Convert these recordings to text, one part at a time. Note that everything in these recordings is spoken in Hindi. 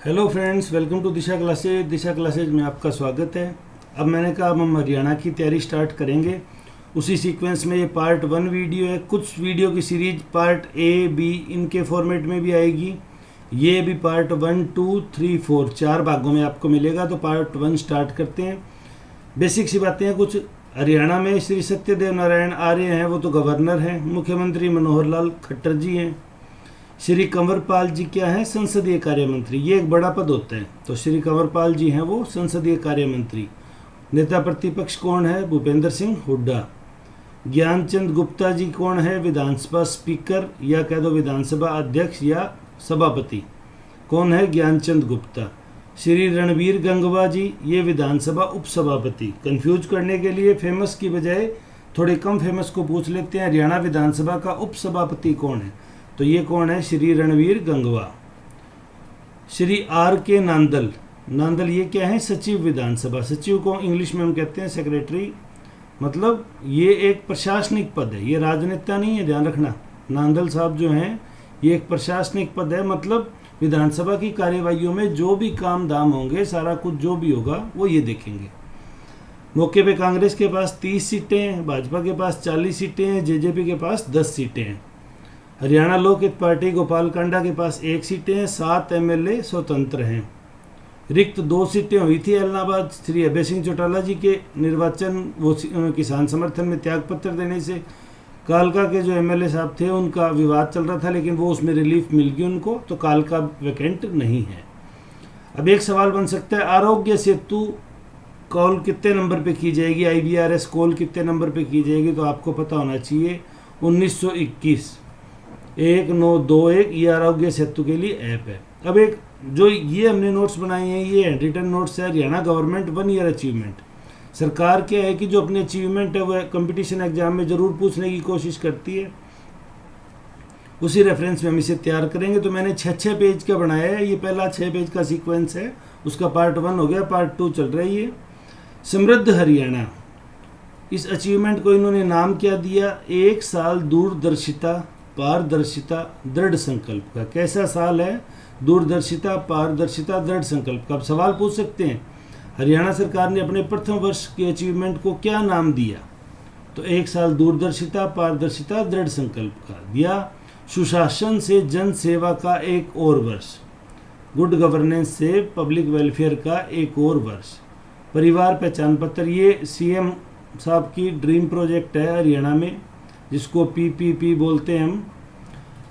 Hello friends, welcome to Disha classes. Disha classes में आपका स्वागत है। अब मैंने कहा अब हम हरियाणा की तैयारी स्टार्ट करेंगे। उसी सीक्वेंस में ये पार्ट 1 वीडियो है। कुछ वीडियो की सीरीज पार्ट ए बी इनके फॉर्मेट में भी आएगी। ये भी पार्ट 1 2 3 4 4 भागों में आपको मिलेगा। तो पार्ट 1 स्टार्ट करते हैं। बेसिक सी बातें हैं कुछ। हरियाणा में श्री सत्यदेव नारायण आर्य हैं, वो तो गवर्नर हैं। मुख्यमंत्री मनोहर लाल खट्टर जी हैं। श्री कंवरपाल जी क्या है? संसदीय कार्य मंत्री। ये एक बड़ा पद होता है। तो श्री कंवरपाल जी हैं वो संसदीय कार्य मंत्री। नेता प्रतिपक्ष कौन है? भूपेंद्र सिंह हुड्डा। ज्ञानचंद गुप्ता जी कौन है? विधानसभा स्पीकर या कह दो विधानसभा अध्यक्ष या सभापति। कौन है? ज्ञानचंद गुप्ता। श्री रणवीर गंगवा जी, ये विधानसभा उपसभापति। कंफ्यूज करने के लिए फेमस की बजाय थोड़े कम फेमस को पूछ लेते हैं। हरियाणा विधानसभा का उपसभापति कौन है? तो ये कौन है? श्री रणवीर गंगवा। श्री आर के नांदल, नांदल ये क्या है? सचिव विधानसभा। सचिव को इंग्लिश में हम कहते हैं सेक्रेटरी। मतलब ये एक प्रशासनिक पद है, ये राजनेता नहीं है, ध्यान रखना। नांदल साहब जो हैं ये एक प्रशासनिक पद है। मतलब विधानसभा की कार्यवाहियों में जो भी काम धाम होंगे, सारा कुछ जो भी होगा वो ये देखेंगे। मौके पे कांग्रेस के पास 30 सीटें हैं, भाजपा के पास 40 सीटें हैं, जेजेपी के पास 10 सीटें हैं। हरियाणा लोक हित पार्टी गोपाल कांडा के पास 1 सीटें हैं, 7 एमएलए स्वतंत्र हैं। रिक्त 2 सीटें हुई थी इलाहाबाद। श्री अभय सिंह चौटाला जी के निर्वाचन वो किसान समर्थन में त्यागपत्र देने से कालका के जो एमएलए साहब थे उनका विवाद चल रहा था, लेकिन वो उसमें रिलीफ मिल गई उनको, तो कालका वैकेंट नहीं है। अब एक सवाल बन सकता है, आरोग्य सेतु कॉल कितने नंबर पे की जाएगी? IBRS कॉल कितने नंबर पे की जाएगी? तो आपको पता होना चाहिए 1921 1921। ये आरोग्य सेतु के लिए ऐप है। अब एक जो ये हमने नोट्स बनाए हैं, ये हैंड रिटन नोट्स है। Haryana government 1 year achievement. सरकार क्या है कि जो अपने अचीवमेंट है वह कंपटीशन एग्जाम में ज़रूर पूछने की कोशिश करती है। उसी रेफरेंस में हम इसे तैयार करेंगे। तो मैंने 6 पेज का बनाया है। ये पहला 6 पेज का सीक्वेंस है, उसका पार्ट 1 हो गया, पार्ट 2 चल रही है। समृद्ध हरियाणा, इस अचीवमेंट को इन्होंने नाम क्या दिया? 1 साल दूरदर्शिता पारदर्शिता दृढ़ संकल्प का। कैसा साल है? दूरदर्शिता पारदर्शिता दृढ़ संकल्प का। अब सवाल पूछ सकते हैं, हरियाणा सरकार ने अपने प्रथम वर्ष के अचीवमेंट को क्या नाम दिया? तो 1 साल दूरदर्शिता पारदर्शिता दृढ़ संकल्प का दिया। सुशासन से जन सेवा का 1 और वर्ष, गुड गवर्नेंस से पब्लिक वेलफेयर का 1 और वर्ष। परिवार पहचान पत्र, ये CM साहब की ड्रीम प्रोजेक्ट है हरियाणा में, जिसको PPP बोलते हैं हम।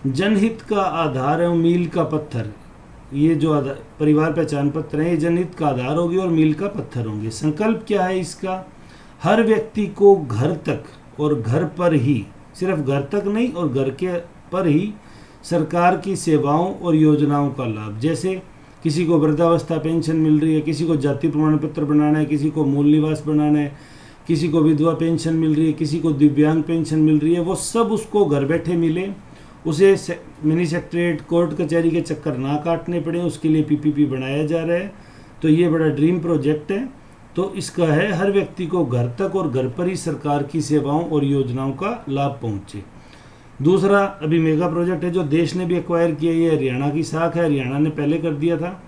जनहित का आधार है मील का पत्थर। ये जो परिवार पहचान पत्र है, ये जनहित का आधार होगी और मील का पत्थर होंगे। संकल्प क्या है इसका? हर व्यक्ति को घर तक और घर पर ही, सिर्फ घर तक नहीं और घर के पर ही सरकार की सेवाओं और योजनाओं का लाभ। जैसे किसी को वृद्धावस्था पेंशन मिल रही है, किसी को जाति प्रमाण पत्र बनाना है, किसी को मूल निवास बनाना है, किसी को विधवा पेंशन मिल रही है, किसी को दिव्यांग पेंशन मिल रही है, वो सब उसको घर बैठे मिले। उसे मिनी सेक्रेटरीट कोर्ट कचहरी के चक्कर ना काटने पड़े, उसके लिए PPP बनाया जा रहा है। तो ये बड़ा ड्रीम प्रोजेक्ट है। तो इसका है हर व्यक्ति को घर तक और घर पर ही सरकार की सेवाओं और योजनाओं का लाभ पहुँचे। दूसरा अभी मेगा प्रोजेक्ट है जो देश ने भी एक्वायर किया। ये हरियाणा की साख है, हरियाणा ने पहले कर दिया था।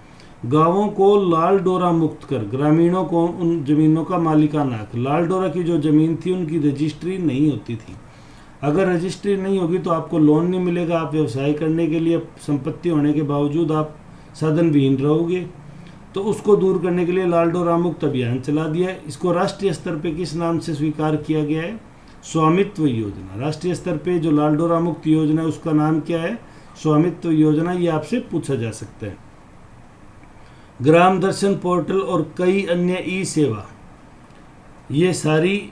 गांवों को लाल डोरा मुक्त कर ग्रामीणों को उन जमीनों का मालिकाना हक। लाल डोरा की जो ज़मीन थी उनकी रजिस्ट्री नहीं होती थी। अगर रजिस्ट्री नहीं होगी तो आपको लोन नहीं मिलेगा। आप व्यवसाय करने के लिए संपत्ति होने के बावजूद आप साधन विहीन रहोगे। तो उसको दूर करने के लिए लाल डोरा मुक्त अभियान चला दिया है। इसको राष्ट्रीय स्तर पे किस नाम से स्वीकार किया गया है? स्वामित्व योजना। राष्ट्रीय स्तर पे जो लाल डोरा मुक्त योजना है उसका नाम क्या है? स्वामित्व योजना। ये आपसे पूछा जा सकता है। ग्राम दर्शन पोर्टल और कई अन्य ई-सेवा, ये सारी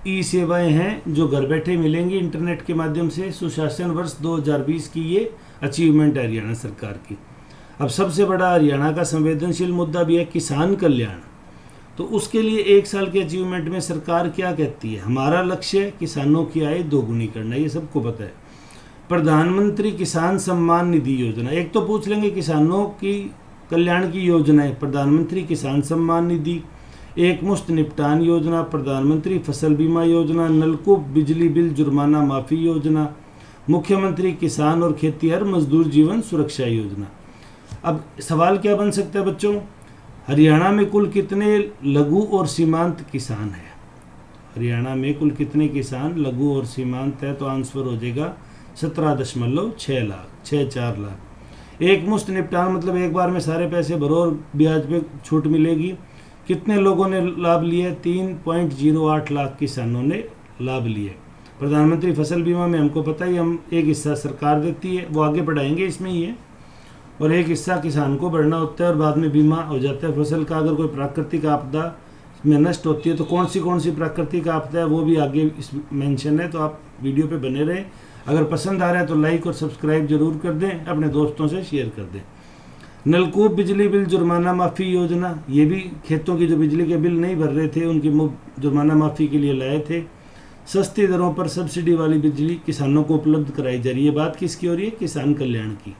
ई-सेवाएं हैं जो घर बैठे मिलेंगी इंटरनेट के माध्यम से। सुशासन वर्ष 2020 की ये अचीवमेंट है हरियाणा सरकार की। अब सबसे बड़ा हरियाणा का संवेदनशील मुद्दा भी है किसान कल्याण। तो उसके लिए 1 साल के अचीवमेंट में सरकार क्या कहती है? हमारा लक्ष्य किसानों की आय दोगुनी करना, ये सबको पता है। प्रधानमंत्री किसान सम्मान निधि योजना, एक तो पूछ लेंगे किसानों की कल्याण की योजनाएं। प्रधानमंत्री किसान सम्मान निधि, एक मुश्त निपटान योजना, प्रधानमंत्री फसल बीमा योजना, नलकूप बिजली बिल जुर्माना माफ़ी योजना, मुख्यमंत्री किसान और खेतीहर मजदूर जीवन सुरक्षा योजना। अब सवाल क्या बन सकता है बच्चों, हरियाणा में कुल कितने लघु और सीमांत किसान हैं? हरियाणा में कुल कितने किसान लघु और सीमांत है? तो आंसर हो जाएगा 17.6 लाख, 6-4 लाख। एक मुश्त निपटान मतलब एक बार में सारे पैसे भरो और ब्याज पे छूट मिलेगी। कितने लोगों ने लाभ लिया? 3.08 लाख किसानों ने लाभ लिए। प्रधानमंत्री फसल बीमा में हमको पता ही, हम एक हिस्सा सरकार देती है, वो आगे बढ़ाएंगे इसमें ही है, और एक हिस्सा किसान को भरना होता है और बाद में बीमा हो जाता है फसल का। अगर कोई प्राकृतिक आपदा में नष्ट होती है तो कौन सी प्राकृतिक आपदा है वो भी आगे इस मेंशन है, तो आप वीडियो पे बने रहें। अगर पसंद आ रहा है तो लाइक और सब्सक्राइब जरूर कर दें, अपने दोस्तों से शेयर कर दें। नलकूप बिजली बिल जुर्माना माफ़ी योजना, ये भी खेतों की जो बिजली के बिल नहीं भर रहे थे उनकी जुर्माना माफ़ी के लिए लाए थे। सस्ती दरों पर सब्सिडी वाली बिजली किसानों को उपलब्ध कराई जा रही है। बात किसकी हो रही है? किसान कल्याण की।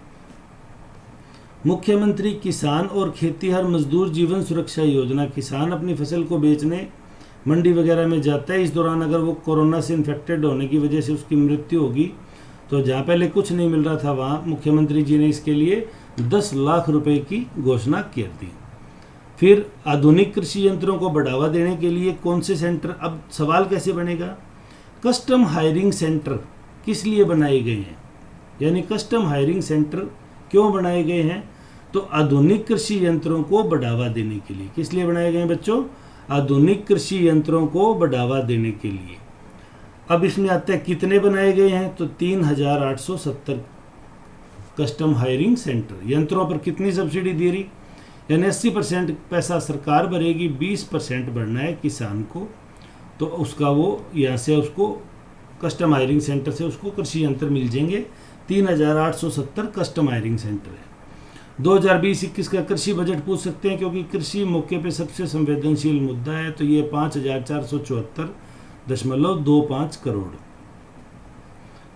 मुख्यमंत्री किसान और खेतीहर मजदूर जीवन सुरक्षा योजना, किसान अपनी फसल को बेचने मंडी वगैरह में जाता है, इस दौरान अगर वो कोरोना से इन्फेक्टेड होने की वजह से उसकी मृत्यु होगी तो जहाँ पहले कुछ नहीं मिल रहा था वहाँ मुख्यमंत्री जी ने इसके लिए 10 लाख रुपए की घोषणा कर दी। फिर आधुनिक कृषि यंत्रों को बढ़ावा देने के लिए कौन से सेंटर, अब सवाल कैसे बनेगा? कस्टम हायरिंग सेंटर किस लिए बनाए गए हैं, यानी कस्टम हायरिंग सेंटर क्यों बनाए गए हैं? तो आधुनिक कृषि यंत्रों को बढ़ावा देने के लिए। किस लिए बनाए गए हैं बच्चों? आधुनिक कृषि यंत्रों को बढ़ावा देने के लिए। अब इसमें आता है कितने बनाए गए हैं, तो 3870 कस्टम हायरिंग सेंटर। यंत्रों पर कितनी सब्सिडी दे रही, यानी 80% पैसा सरकार भरेगी, 20% भरना है किसान को। तो उसका वो यहाँ से उसको कस्टम हायरिंग सेंटर से उसको कृषि यंत्र मिल जाएंगे। 3870 कस्टम हायरिंग सेंटर है। 2020-21 का कृषि बजट पूछ सकते हैं क्योंकि कृषि मौके पे सबसे संवेदनशील मुद्दा है, तो ये 5474.25 करोड़।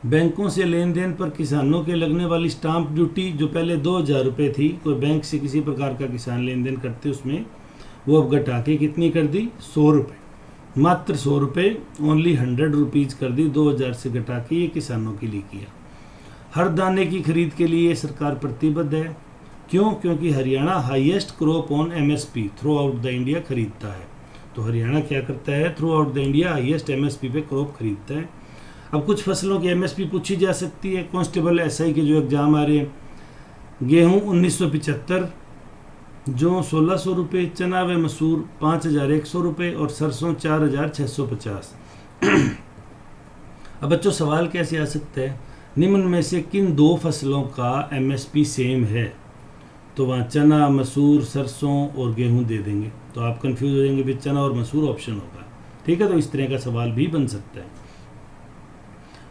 बैंकों से लेन देन पर किसानों के लगने वाली स्टाम्प ड्यूटी जो पहले 2000 रुपये थी, कोई बैंक से किसी प्रकार का किसान लेन देन करते उसमें, वो अब घटा के कितनी कर दी? 100 रुपये, मात्र 100 रुपये, ओनली 100 रुपीज़ कर दी। 2000 से घटा के ये किसानों के लिए किया। हर दाने की खरीद के लिए सरकार प्रतिबद्ध है। क्यों? क्योंकि Haryana highest crop on MSP through out the India खरीदता है। तो हरियाणा क्या करता है? Through out the India highest MSP पे क्रॉप खरीदता है। अब कुछ फसलों की एमएसपी पूछी जा सकती है। कांस्टेबल एसआई के जो एग्जाम आ रहे हैं, गेहूं 1975, जौ 1600 रुपये, चना व मसूर 5100 रुपये और सरसों 4650। अब बच्चों सवाल कैसे आ सकता है? निम्न में से किन दो फसलों का एमएसपी सेम है? तो वहाँ चना, मसूर, सरसों और गेहूं दे देंगे, तो आप कंफ्यूज हो जाएंगे भी चना और मसूर ऑप्शन होगा। ठीक है, तो इस तरह का सवाल भी बन सकता है।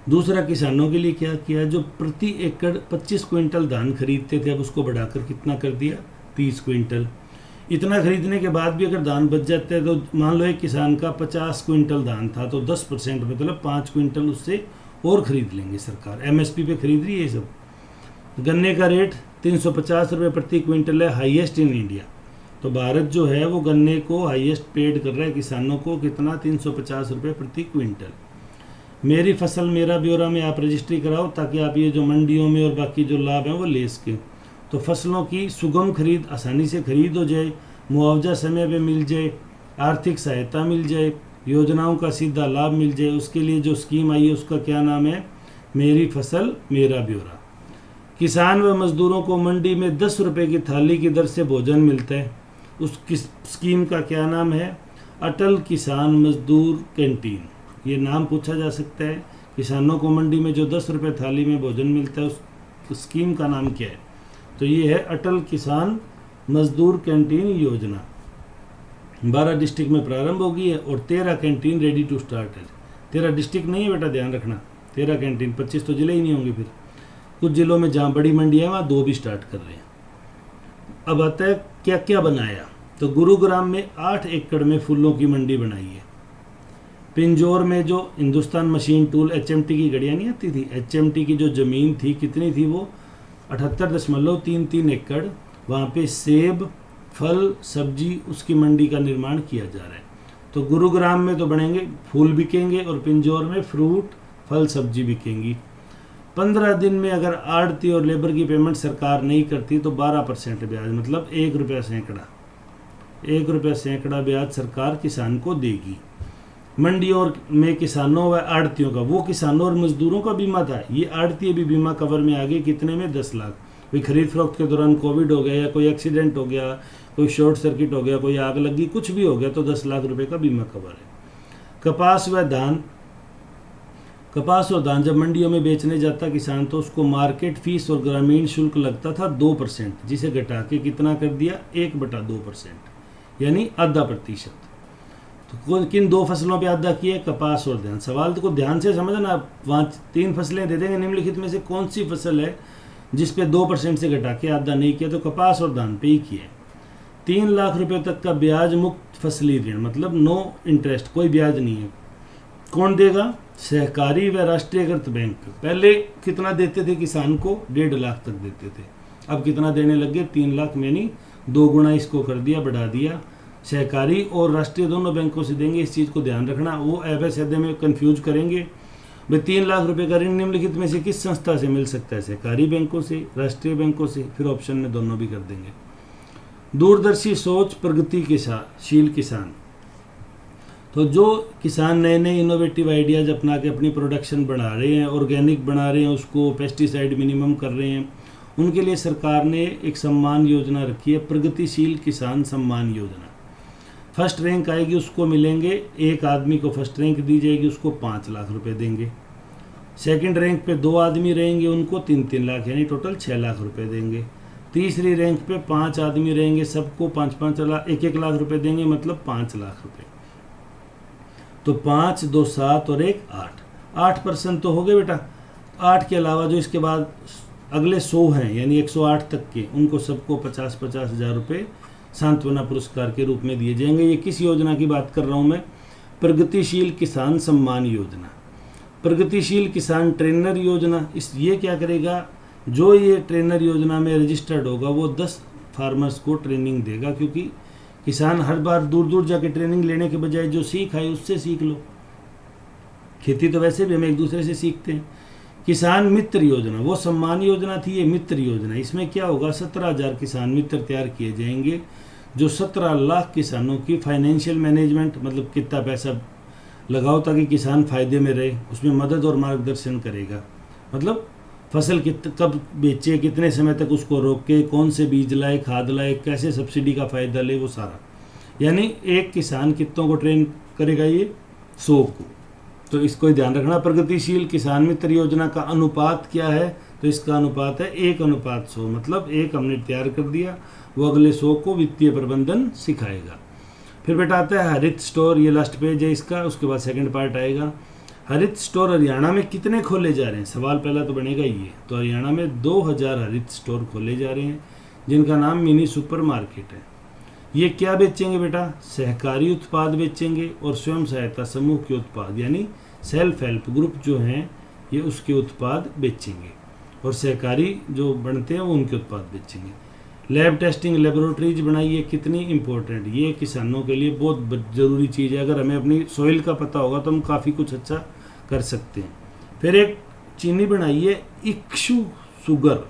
दूसरा, किसानों के लिए क्या किया? जो प्रति एकड़ 25 क्विंटल धान खरीदते थे अब उसको बढ़ाकर कितना कर दिया? 30 क्विंटल। इतना खरीदने के बाद भी अगर धान बच जाता है तो मान लो एक किसान का 50 क्विंटल धान था तो 10% मतलब 5 क्विंटल उससे और खरीद लेंगे सरकार। एमएसपी पे खरीद रही है ये सब। गन्ने का रेट 350 रुपये प्रति क्विंटल है, हाईएस्ट इन इंडिया। तो भारत जो है वो गन्ने को हाईएस्ट पेड कर रहा है किसानों को, कितना? 350 रुपये प्रति क्विंटल। मेरी फसल मेरा ब्यौरा में आप रजिस्ट्री कराओ ताकि आप ये जो मंडियों में और बाकी जो लाभ हैं वो ले सकें। तो फसलों की सुगम खरीद, आसानी से खरीद हो जाए, मुआवजा समय पे मिल जाए, आर्थिक सहायता मिल जाए, योजनाओं का सीधा लाभ मिल जाए, उसके लिए जो स्कीम आई है उसका क्या नाम है? मेरी फसल मेरा ब्यौरा। किसान व मजदूरों को मंडी में 10 रुपये की थाली की दर से भोजन मिलता है, उस स्कीम का क्या नाम है? अटल किसान मजदूर कैंटीन। ये नाम पूछा जा सकता है। किसानों को मंडी में जो 10 रुपये थाली में भोजन मिलता है उस स्कीम का नाम क्या है? तो ये है अटल किसान मजदूर कैंटीन योजना। 12 डिस्ट्रिक्ट में प्रारंभ होगी है और 13 कैंटीन रेडी टू स्टार्ट है। 13 डिस्ट्रिक्ट नहीं है बेटा, ध्यान रखना, 13 कैंटीन, 25 तो जिले ही नहीं होंगे। फिर कुछ जिलों में जहाँ बड़ी मंडी है वहाँ 2 भी स्टार्ट कर रहे हैं। अब आता है क्या क्या बनाया। तो गुरुग्राम में 8 एकड़ में फूलों की मंडी बनाई है। पिंजौर में जो हिंदुस्तान मशीन टूल HMT की गाड़ियाँ नहीं आती थी, HMT की जो ज़मीन थी कितनी थी वो? 78.33 एकड़। वहाँ पे सेब, फल, सब्जी उसकी मंडी का निर्माण किया जा रहा है। तो गुरुग्राम में तो बनेंगे, फूल बिकेंगे और पिंजौर में फ्रूट, फल, सब्जी बिकेंगी। 15 दिन में अगर आड़ती और लेबर की पेमेंट सरकार नहीं करती तो 12% ब्याज, मतलब 1 रुपया सैकड़ा, 1 रुपया सैकड़ा ब्याज सरकार किसान को देगी। मंडियों में किसानों व आड़तियों का, वो किसानों और मजदूरों का बीमा था, ये आड़ती भी बीमा कवर में आ गए। कितने में? 10 लाख। कोई खरीद फरोख्त के दौरान कोविड हो गया या कोई एक्सीडेंट हो गया, कोई शॉर्ट सर्किट हो गया, कोई आग लगी, कुछ भी हो गया तो 10 लाख रुपए का बीमा कवर है। कपास व धान, कपास और धान जब मंडियों में बेचने जाता किसान तो उसको मार्केट फीस और ग्रामीण शुल्क लगता था 2%, जिसे घटा के कितना कर दिया? 1/2%, यानी आधा प्रतिशत। तो किन 2 फसलों पे आधा किया? कपास और धान। सवाल को ध्यान से समझना, वहाँ 3 फसलें दे देंगे, निम्नलिखित में से कौन सी फसल है जिस पे 2% से घटा के आधा नहीं किया? तो कपास और धान पे ही किया। 3 लाख रुपए तक का ब्याज मुक्त फसली ऋण, मतलब नो इंटरेस्ट, कोई ब्याज नहीं है। कौन देगा? सहकारी व राष्ट्रीयकृत बैंक। पहले कितना देते थे किसान को? 1.5 लाख तक देते थे, अब कितना देने लगे? 3 लाख, यानी 2 गुना इसको कर दिया, बढ़ा दिया। सहकारी और राष्ट्रीय दोनों बैंकों से देंगे, इस चीज़ को ध्यान रखना, वो एफएसएडे में कंफ्यूज करेंगे। भाई 3 लाख रुपए का ऋण निम्नलिखित में से किस संस्था से मिल सकता है? सहकारी बैंकों से, राष्ट्रीय बैंकों से, फिर ऑप्शन में दोनों भी कर देंगे। दूरदर्शी सोच, प्रगतिशील किसान। तो जो किसान नए नए इनोवेटिव आइडियाज़ अपना के अपनी प्रोडक्शन बढ़ा रहे हैं, ऑर्गेनिक बना रहे हैं, उसको पेस्टिसाइड मिनिमम कर रहे हैं, उनके लिए सरकार ने एक सम्मान योजना रखी है, प्रगतिशील किसान सम्मान योजना। फर्स्ट रैंक आएगी उसको मिलेंगे, एक आदमी को फर्स्ट रैंक दी जाएगी, उसको 5 लाख रुपए देंगे। सेकंड रैंक पे 2 आदमी रहेंगे, उनको 3-3 लाख, यानी टोटल 6 लाख रुपए देंगे। तीसरी रैंक पे 5 आदमी रहेंगे, सबको 5-5 लाख, 1-1 लाख रुपए देंगे, मतलब 5 लाख रुपए। तो 5, 2, 7 और 1, 8% तो हो गए बेटा। 8 के अलावा जो इसके बाद अगले 100 हैं, यानी 108 तक के, उनको सबको 50-50 हज़ार रुपये सांत्वना पुरस्कार के रूप में दिए जाएंगे। ये किस योजना की बात कर रहा हूँ मैं? प्रगतिशील किसान सम्मान योजना। प्रगतिशील किसान ट्रेनर योजना, ये क्या करेगा? जो ये ट्रेनर योजना में रजिस्टर्ड होगा वो 10 फार्मर्स को ट्रेनिंग देगा, क्योंकि किसान हर बार दूर दूर जाके ट्रेनिंग लेने के बजाय जो सीख आए उससे सीख लो। खेती तो वैसे भी हम एक दूसरे से सीखते हैं। किसान मित्र योजना, वो सम्मान योजना थी, ये मित्र योजना। इसमें क्या होगा? 17,000 किसान मित्र तैयार किए जाएंगे, जो 17 लाख किसानों की फाइनेंशियल मैनेजमेंट, मतलब कितना पैसा लगाओ ताकि किसान फायदे में रहे, उसमें मदद और मार्गदर्शन करेगा। मतलब फसल कब बेचे, कितने समय तक उसको रोके, कौन से बीज लाए, खाद लाए, कैसे सब्सिडी का फ़ायदा ले, वो सारा। यानी एक किसान कितनों को ट्रेन करेगा? ये 100 को। तो इसको ध्यान रखना। प्रगतिशील किसान मित्र योजना का अनुपात क्या है? तो इसका अनुपात है 1:100, मतलब 1 हमने तैयार कर दिया, वो अगले 100 को वित्तीय प्रबंधन सिखाएगा। फिर बेटा आता है हरित स्टोर, ये लास्ट पेज है इसका, उसके बाद सेकंड पार्ट आएगा। हरित स्टोर हरियाणा में कितने खोले जा रहे हैं? सवाल पहला तो बनेगा ये। तो हरियाणा में 2000 हरित स्टोर खोले जा रहे हैं, जिनका नाम मिनी सुपर मार्केट है। ये क्या बेचेंगे बेटा? सहकारी उत्पाद बेचेंगे और स्वयं सहायता समूह के उत्पाद, यानी सेल्फ हेल्प ग्रुप जो हैं ये उसके उत्पाद बेचेंगे, और सहकारी जो बनते हैं वो उनके उत्पाद बेचेंगे। लैब टेस्टिंग लेबोरेटरीज बनाइए, कितनी इंपॉर्टेंट, ये किसानों के लिए बहुत ज़रूरी चीज़ है। अगर हमें अपनी सोइल का पता होगा तो हम काफ़ी कुछ अच्छा कर सकते हैं। फिर एक चीनी बनाइए इक्शु शुगर,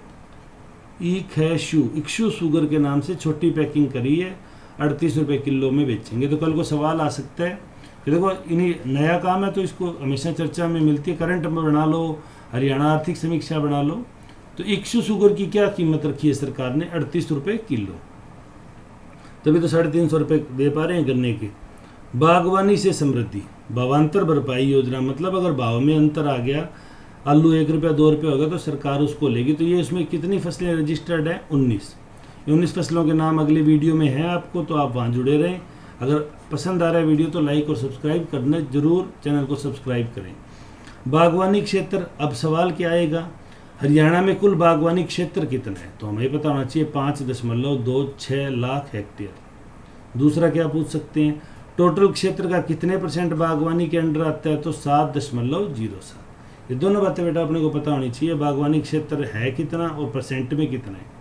इक्शु शुगर के नाम से छोटी पैकिंग करिए, 38 रुपये किलो में बेचेंगे। तो कल को सवाल आ सकता है कि देखो इन्हीं नया काम है तो इसको हमेशा चर्चा में मिलती है, करंट में बना लो, हरियाणा आर्थिक समीक्षा बना लो। तो इक्शु शुगर की क्या कीमत रखी है सरकार ने? 38 रुपये किलो, तभी तो 350 रुपये दे पा रहे हैं गन्ने के। बागवानी से समृद्धि, भावांतर भरपाई योजना, मतलब अगर भाव में अंतर आ गया, आलू 1 रुपया 2 रुपये होगा तो सरकार उसको लेगी। तो ये इसमें कितनी फसलें रजिस्टर्ड हैं? 19 फसलों के नाम अगले वीडियो में है आपको, तो आप वहाँ जुड़े रहें। अगर पसंद आ रहा है वीडियो तो लाइक और सब्सक्राइब करना जरूर, चैनल को सब्सक्राइब करें। बागवानी क्षेत्र, अब सवाल क्या आएगा? हरियाणा में कुल बागवानी क्षेत्र कितना है? तो हमें पता होना चाहिए 5.26 लाख हेक्टेयर। दूसरा क्या पूछ सकते हैं? टोटल क्षेत्र का कितने % बागवानी के अंडर आता है? तो 7.07। ये दोनों बातें बेटा अपने को पता होनी चाहिए, बागवानी क्षेत्र है कितना और % में कितना है।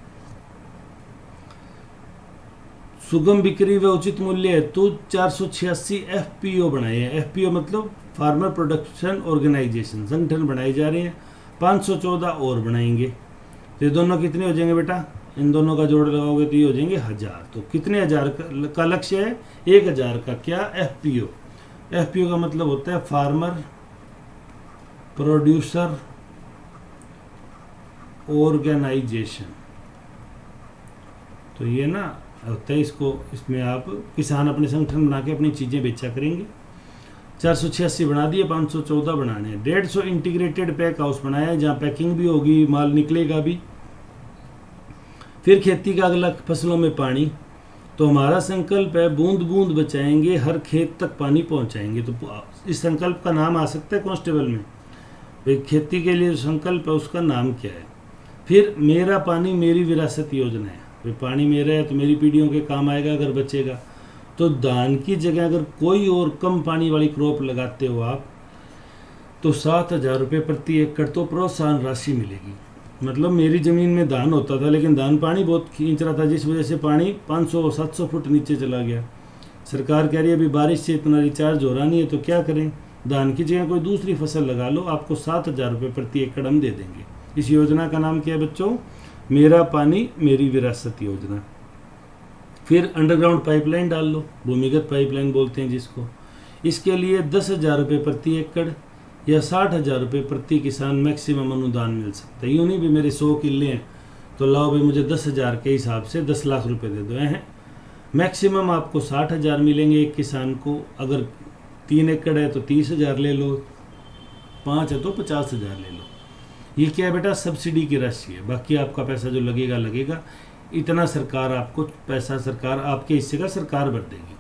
सुगम बिक्री व उचित मूल्य हेतु 486 FPO बनाए हैं। FPO मतलब फार्मर प्रोडक्शन ऑर्गेनाइजेशन, संगठन बनाए जा रहे हैं। 514 और बनाएंगे तो ये दोनों कितने हो जाएंगे बेटा, इन दोनों का जोड़ लगाओगे तो ये हो जाएंगे 1000। तो कितने 1000 का लक्ष्य है, 1000 का क्या, एफपीओ। एफपीओ का मतलब होता है फार्मर प्रोड्यूसर ऑर्गेनाइजेशन। तो ये ना होता है, इसमें आप किसान अपने संगठन बना के अपनी चीज़ें बेचा करेंगे। 486 बना दिए, 514 बनाने हैं। 150 इंटीग्रेटेड पैक हाउस बनाया है जहाँ पैकिंग भी होगी, माल निकलेगा भी। फिर खेती का अगला, फसलों में पानी। तो हमारा संकल्प है बूंद बूंद बचाएंगे, हर खेत तक पानी पहुंचाएंगे। तो इस संकल्प का नाम आ सकता है कांस्टेबल में, भाई खेती के लिए जो संकल्प है उसका नाम क्या है। फिर मेरा पानी मेरी विरासत योजना है, भाई पानी मेरा है तो मेरी पीढ़ियों के काम आएगा अगर बचेगा। तो धान की जगह अगर कोई और कम पानी वाली क्रॉप लगाते हो आप, तो 7000 रुपये प्रति एकड़ तो प्रोत्साहन राशि मिलेगी। मतलब मेरी ज़मीन में धान होता था लेकिन धान पानी बहुत खींच रहा था, जिस वजह से पानी 500-700 फुट नीचे चला गया। सरकार कह रही है अभी बारिश से इतना रिचार्ज हो रहा नहीं है, तो क्या करें, धान की जगह कोई दूसरी फसल लगा लो, आपको 7000 रुपये प्रति एकड़ हम दे देंगे। इस योजना का नाम क्या है बच्चों, मेरा पानी मेरी विरासत योजना। फिर अंडरग्राउंड पाइपलाइन डाल लो, भूमिगत पाइपलाइन बोलते हैं जिसको। इसके लिए 10,000 रुपये प्रति एकड़ या 60,000 रुपये प्रति किसान मैक्सिमम अनुदान मिल सकता है। यूँ नहीं भी मेरे 100 किले हैं तो लाओ भाई मुझे 10,000 के हिसाब से 10 लाख रुपए दे दो हैं। मैक्सिमम आपको 60,000 मिलेंगे एक किसान को। अगर 3 एकड़ है तो 30,000 ले लो, 5 है तो 50,000 ले लो। ये क्या है बेटा, सब्सिडी की राशि है, बाकी आपका पैसा जो लगेगा लगेगा। इतना सरकार आपको पैसा, सरकार आपके हिस्से का सरकार भर देगी।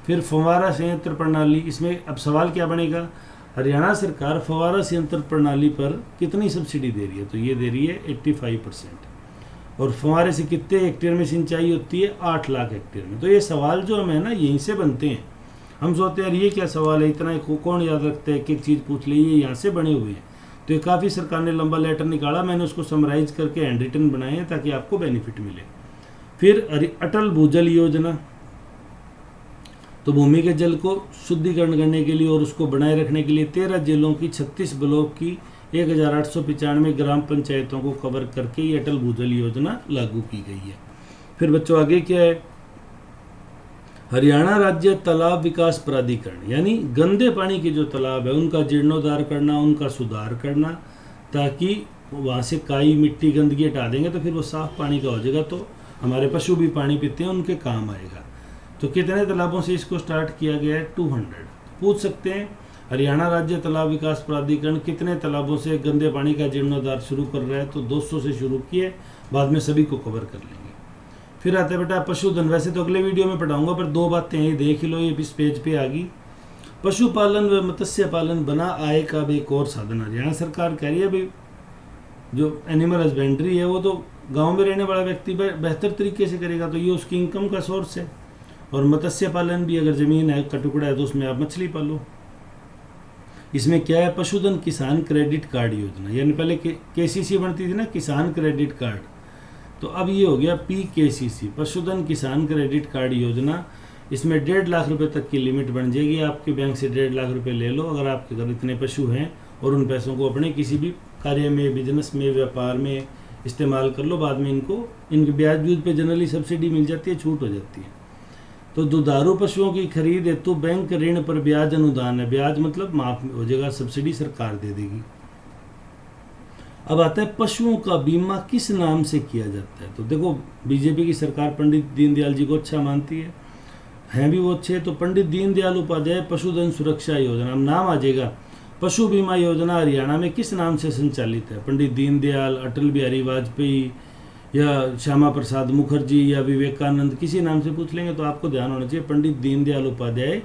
फिर फव्वारा संयंत्र प्रणाली, इसमें अब सवाल क्या बनेगा, हरियाणा सरकार फव्वारा संयंत्र प्रणाली पर कितनी सब्सिडी दे रही है, तो ये दे रही है 85%। और फव्वारे से कितने हेक्टेयर में सिंचाई होती है, 8 लाख हेक्टेयर में। तो ये सवाल जो हमें ना यहीं से बनते हैं। हम सोचते हैं यार ये क्या सवाल है, इतना कौन याद रखता है, एक चीज़ पूछ ली, ये यहाँ से बने हुए हैं। तो ये काफ़ी सरकार ने लंबा लेटर निकाला, मैंने उसको समराइज करके हैंड रिटन बनाए हैं ताकि आपको बेनिफिट मिले। फिर अटल भूजल योजना, तो भूमि के जल को शुद्धिकरण करने के लिए और उसको बनाए रखने के लिए 13 जिलों की 36 ब्लॉक की 1895 ग्राम पंचायतों को कवर करके ये अटल भूजल योजना लागू की गई है। फिर बच्चों आगे क्या है, हरियाणा राज्य तालाब विकास प्राधिकरण, यानी गंदे पानी के जो तालाब है उनका जीर्णोद्धार करना, उनका सुधार करना, ताकि वहाँ से काई मिट्टी गंदगी हटा देंगे तो फिर वो साफ पानी का हो जाएगा, तो हमारे पशु भी पानी पीते हैं उनके काम आएगा। तो कितने तालाबों से इसको स्टार्ट किया गया है, 200। पूछ सकते हैं हरियाणा राज्य तालाब विकास प्राधिकरण कितने तालाबों से गंदे पानी का जीर्णोद्धार शुरू कर रहा है, तो 200 से शुरू किए, बाद में सभी को कवर कर लेंगे। फिर आता है बेटा पशुधन, वैसे तो अगले वीडियो में पढ़ाऊंगा पर 2 बातें ये देख लो, ये इस पेज पे आ गई। पशुपालन व मत्स्य पालन बना आय का भी एक और साधन। हरियाणा सरकार कह रही है भाई जो एनिमल हस्बेंड्री है वो तो गांव में रहने वाला व्यक्ति बेहतर तरीके से करेगा, तो ये उसकी इनकम का सोर्स है। और मत्स्य पालन भी, अगर ज़मीन है का टुकड़ा है तो उसमें आप मछली पालो। इसमें क्या है, पशुधन किसान क्रेडिट कार्ड योजना, यानी पहले केसीसी बनती थी ना, किसान क्रेडिट कार्ड, तो अब ये हो गया पीकेसीसी, पशुधन किसान क्रेडिट कार्ड योजना। इसमें 1.5 लाख रुपए तक की लिमिट बन जाएगी, आपके बैंक से 1.5 लाख रुपए ले लो अगर आपके घर इतने पशु हैं, और उन पैसों को अपने किसी भी कार्य में, बिजनेस में, व्यापार में इस्तेमाल कर लो। बाद में इनके ब्याज ब्यूज पे जनरली सब्सिडी मिल जाती है, छूट हो जाती है। तो दुधारू पशुओं की खरीद हेतु बैंक ऋण पर ब्याज अनुदान है, ब्याज मतलब माफ हो जाएगा, सब्सिडी सरकार दे देगी। अब आता है पशुओं का बीमा किस नाम से किया जाता है। तो देखो बीजेपी की सरकार पंडित दीनदयाल जी को अच्छा मानती है, हैं भी वो अच्छे, तो पंडित दीनदयाल उपाध्याय पशुधन सुरक्षा योजना, अब नाम आ जाएगा। पशु बीमा योजना हरियाणा में किस नाम से संचालित है, पंडित दीनदयाल, अटल बिहारी वाजपेयी या श्यामा प्रसाद मुखर्जी या विवेकानंद, किसी नाम से पूछ लेंगे तो आपको ध्यान होना चाहिए पंडित दीनदयाल उपाध्याय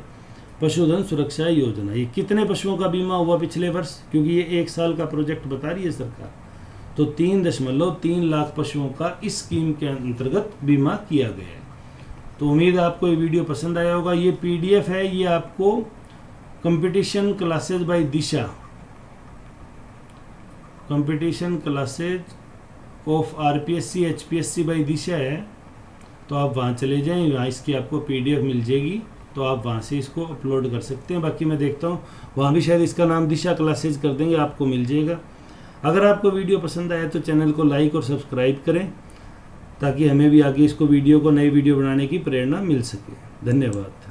पशुधन सुरक्षा योजना। ये कितने पशुओं का बीमा हुआ पिछले वर्ष, क्योंकि ये 1 साल का प्रोजेक्ट बता रही है सरकार, तो 3.3 लाख पशुओं का इस स्कीम के अंतर्गत बीमा किया गया है। तो उम्मीद है आपको ये वीडियो पसंद आया होगा। ये PDF है, ये आपको competition classes by Disha, competition classes of RPSC HPSC by Disha है, तो आप वहाँ चले जाएं, वहाँ इसकी आपको PDF मिल जाएगी, तो आप वहाँ से इसको अपलोड कर सकते हैं। बाकी मैं देखता हूँ वहाँ भी शायद इसका नाम दिशा क्लासेज कर देंगे, आपको मिल जाएगा। अगर आपको वीडियो पसंद आया तो चैनल को लाइक और सब्सक्राइब करें, ताकि हमें भी आगे इसको वीडियो को नई वीडियो बनाने की प्रेरणा मिल सके। धन्यवाद।